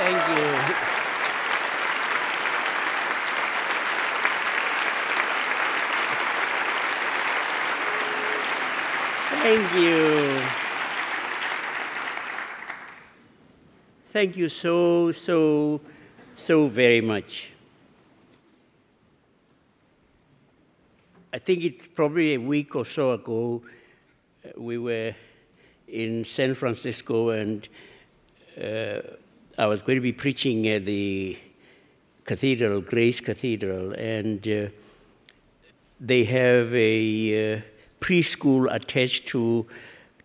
Thank you. Thank you. Thank you so very much. I think it's probably a week or so ago, we were in San Francisco, and I was going to be preaching at the cathedral, Grace Cathedral, and they have a preschool attached to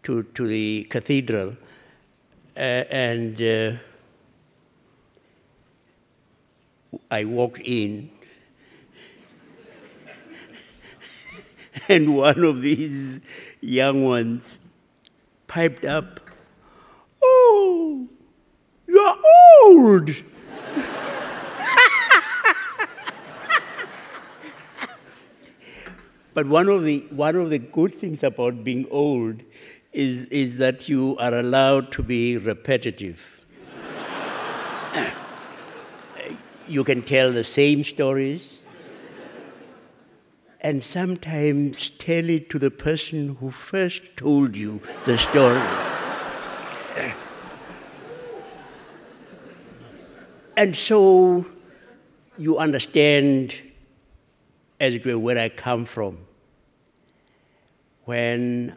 the cathedral, and I walked in, and one of these young ones piped up, "Oh, you're old." But one of the good things about being old is that you are allowed to be repetitive. You can tell the same stories, and sometimes tell it to the person who first told you the story. And so you understand, as it were, where I come from when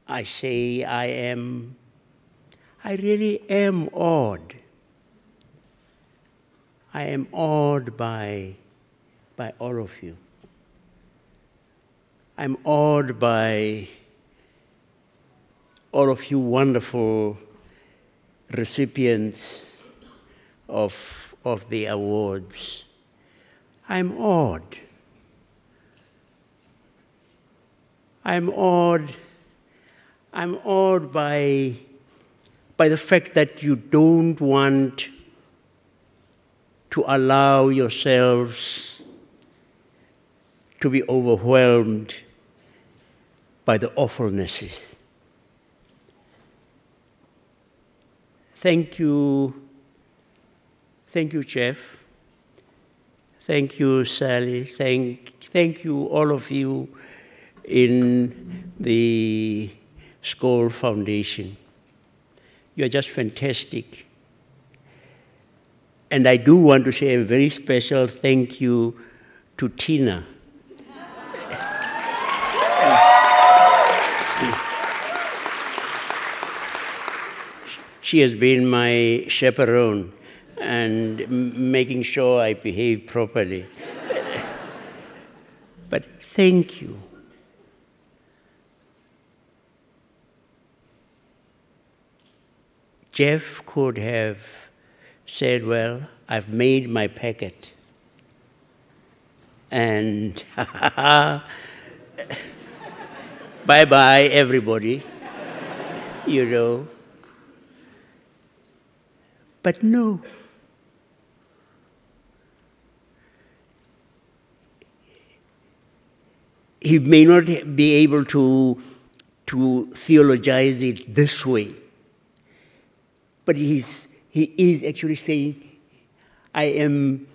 I say I really am awed. I am awed by all of you. I'm awed by all of you wonderful recipients of the awards. I'm awed. I'm awed by the fact that you don't want to allow yourselves to be overwhelmed by the awfulnesses. Thank you, Jeff. Thank you, Sally. Thank you, all of you in the Skoll Foundation. You're just fantastic. And I do want to say a very special thank you to Tina. She has been my chaperone and making sure I behave properly. But thank you. Jeff could have said, well, I've made my packet, and bye-bye, everybody, you know. But no. He may not be able to theologize it this way, but he is actually saying, I am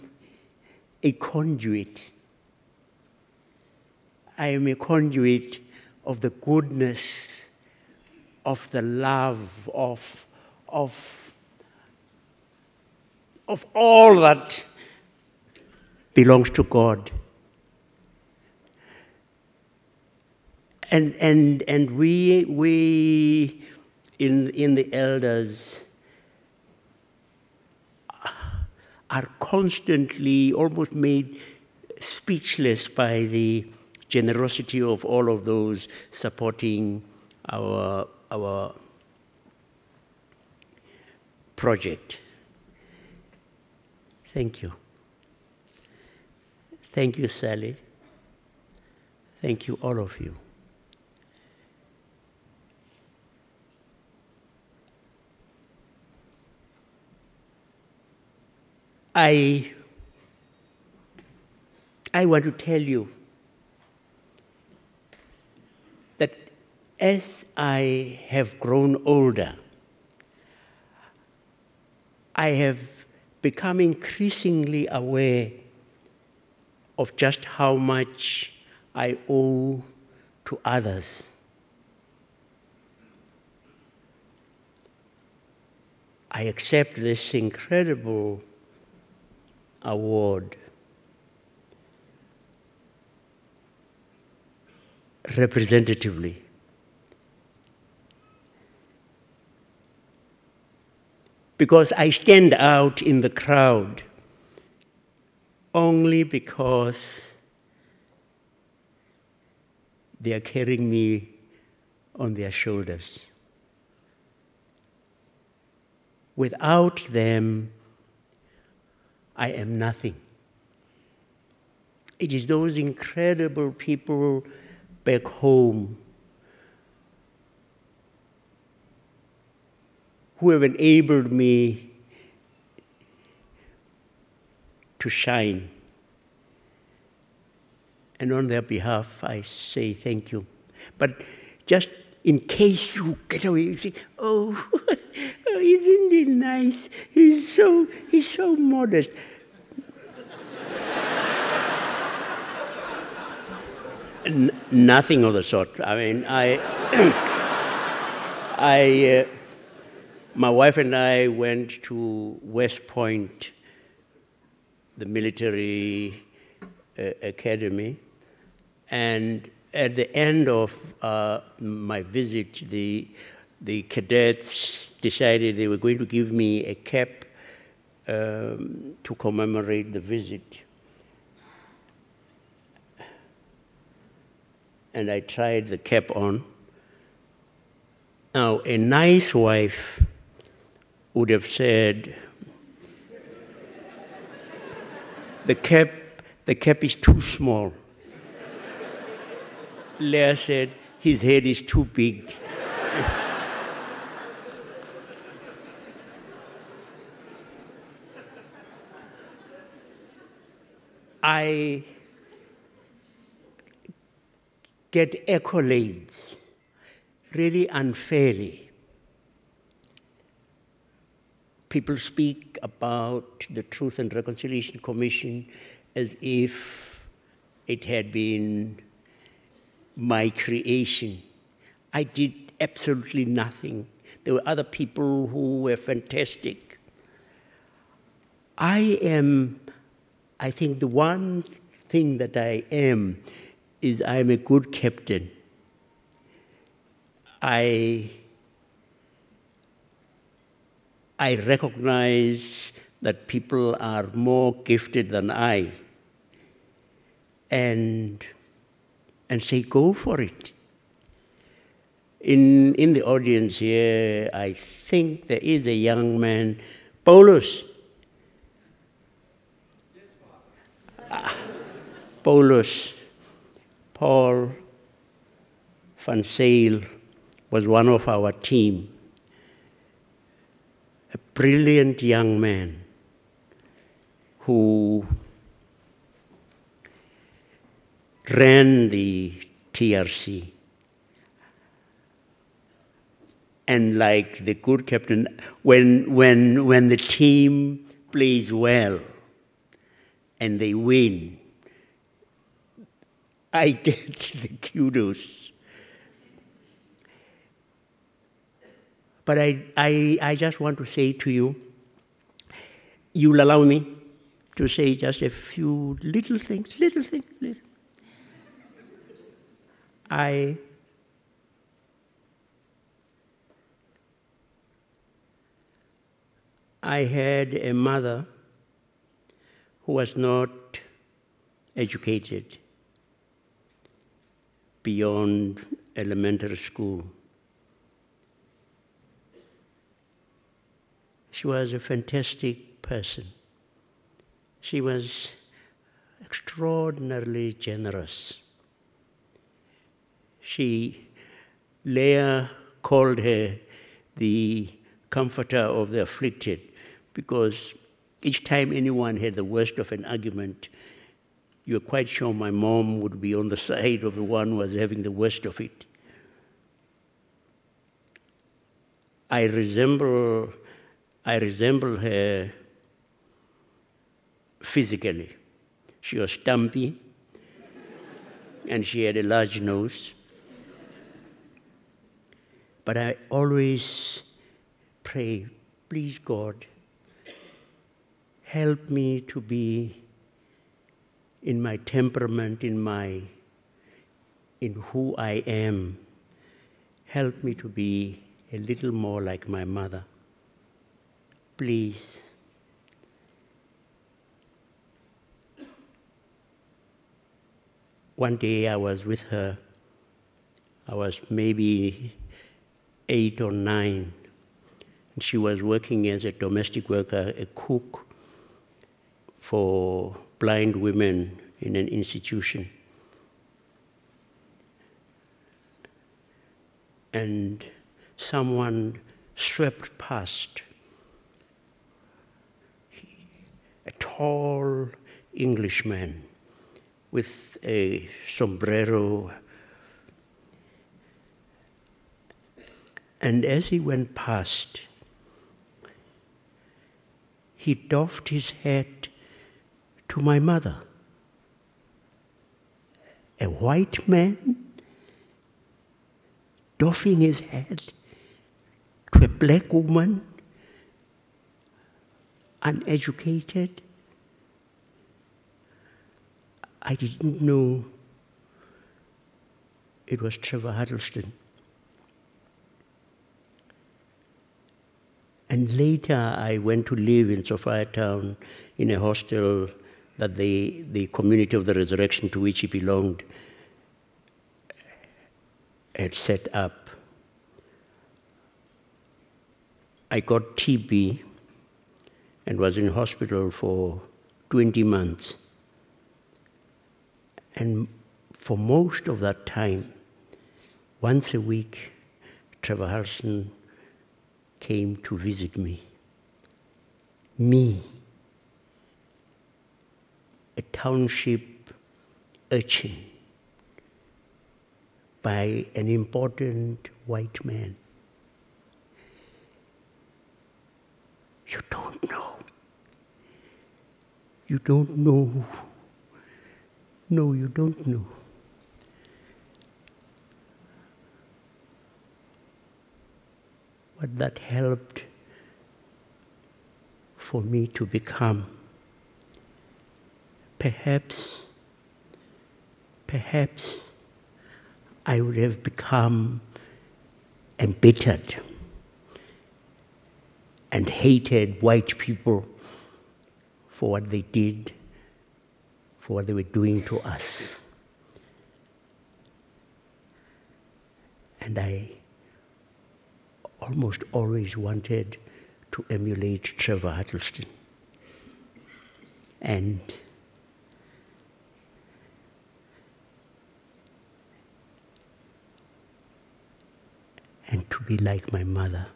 a conduit. I am a conduit of the goodness, of the love, of all that belongs to God. And we in the elders are constantly almost made speechless by the generosity of all of those supporting our project. Thank you. Thank you, Sally. Thank you, all of you. I want to tell you that as I have grown older, I have become increasingly aware of just how much I owe to others. I accept this incredible award representatively. Because I stand out in the crowd only because they are carrying me on their shoulders. Without them, I am nothing. It is those incredible people back home who have enabled me to shine. And on their behalf, I say thank you. But just in case you get away, you say, oh, isn't he nice? He's so modest. Nothing of the sort. I mean, my wife and I went to West Point, the military academy, and at the end of my visit, the cadets decided they were going to give me a cap to commemorate the visit. And I tried the cap on. Now, a nice wife would have said, the cap is too small. Leah said, his head is too big. I get accolades really unfairly. People speak about the Truth and Reconciliation Commission as if it had been my creation. I did absolutely nothing. There were other people who were fantastic. I think the one thing that I am is I'm a good captain. I recognize that people are more gifted than I, and say, go for it. In the audience here, I think there is a young man, Paulus. Paul van Zyl was one of our team. A brilliant young man who ran the TRC. And like the good captain, when the team plays well and they win, I get the kudos. But I just want to say to you, you'll allow me to say just a few little things. I had a mother who was not educated beyond elementary school. She was a fantastic person. She was extraordinarily generous. Leah called her the comforter of the afflicted, because each time anyone had the worst of an argument, you're quite sure my mom would be on the side of the one who was having the worst of it. I resemble I resemble her physically. She was stumpy, and she had a large nose. But I always pray, please God, help me to be in my temperament, in who I am. Help me to be a little more like my mother. Please. One day I was with her. I was maybe 8 or 9. And she was working as a domestic worker, a cook for blind women in an institution. And someone swept past, a tall Englishman with a sombrero. And as he went past, he doffed his hat to my mother. A white man doffing his hat to a black woman, uneducated. I didn't know it was Trevor Huddleston. And later I went to live in Sophiatown in a hostel that the Community of the Resurrection, to which he belonged, had set up. I got TB and was in hospital for 20 months. And for most of that time, once a week, Trevor Huddleston came to visit me. Me, a township urchin, by an important white man. You don't know. You don't know. No, you don't know. What that helped for me to become. Perhaps I would have become embittered and hated white people for what they did, for what they were doing to us. And I almost always wanted to emulate Trevor Huddleston. And to be like my mother.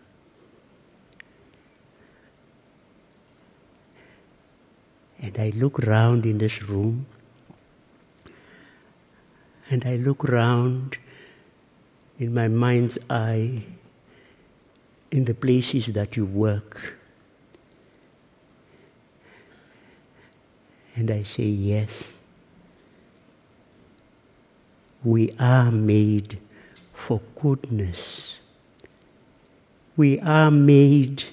And I look around in this room, and I look around in my mind's eye in the places that you work. And I say, yes, we are made for goodness. We are made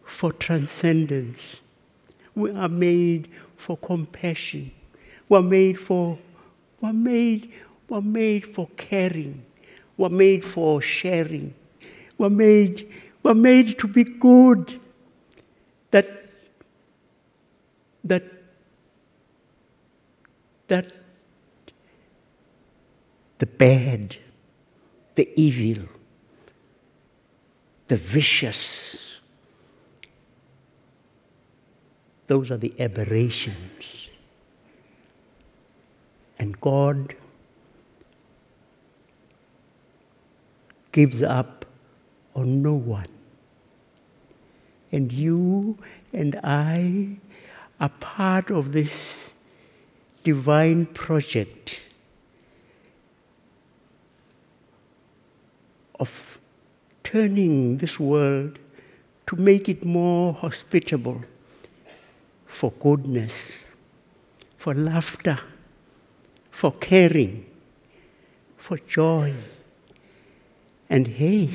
for transcendence. We are made for compassion. We're made for caring. We're made for sharing. We're made to be good. That the bad, the evil, the vicious, those are the aberrations. And God gives up on no one. And you and I are part of this divine project of turning this world to make it more hospitable for goodness, for laughter, for caring, for joy. And hey,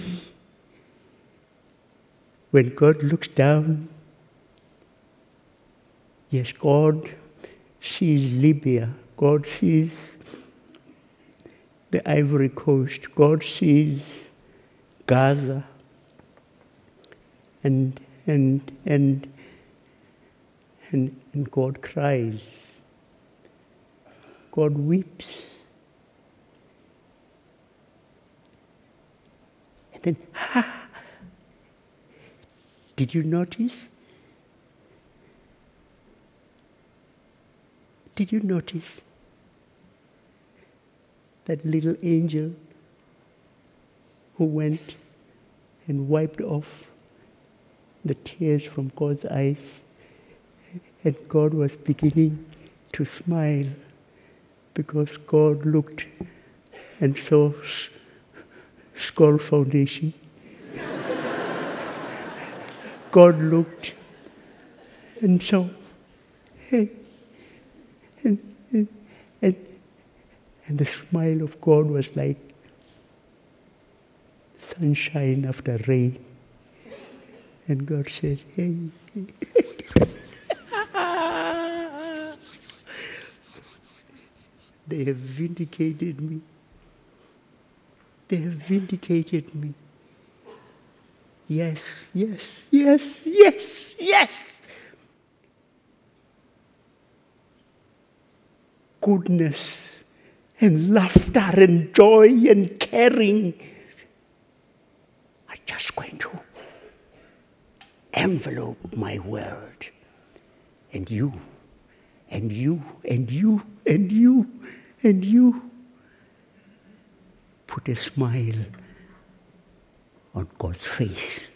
when God looks down, yes, God sees Libya, God sees the Ivory Coast, God sees Gaza, and God cries. God weeps. And then, did you notice? Did you notice that little angel who went and wiped off the tears from God's eyes, and God was beginning to smile because God looked and saw Skoll Foundation. God looked and saw, hey, and the smile of God was like sunshine after rain. And God said, hey, they have vindicated me. They have vindicated me. Yes, yes, yes, yes, yes. Goodness and laughter and joy and caring are just going to envelope my world. And you, and you, and you, and you, and you put a smile on God's face.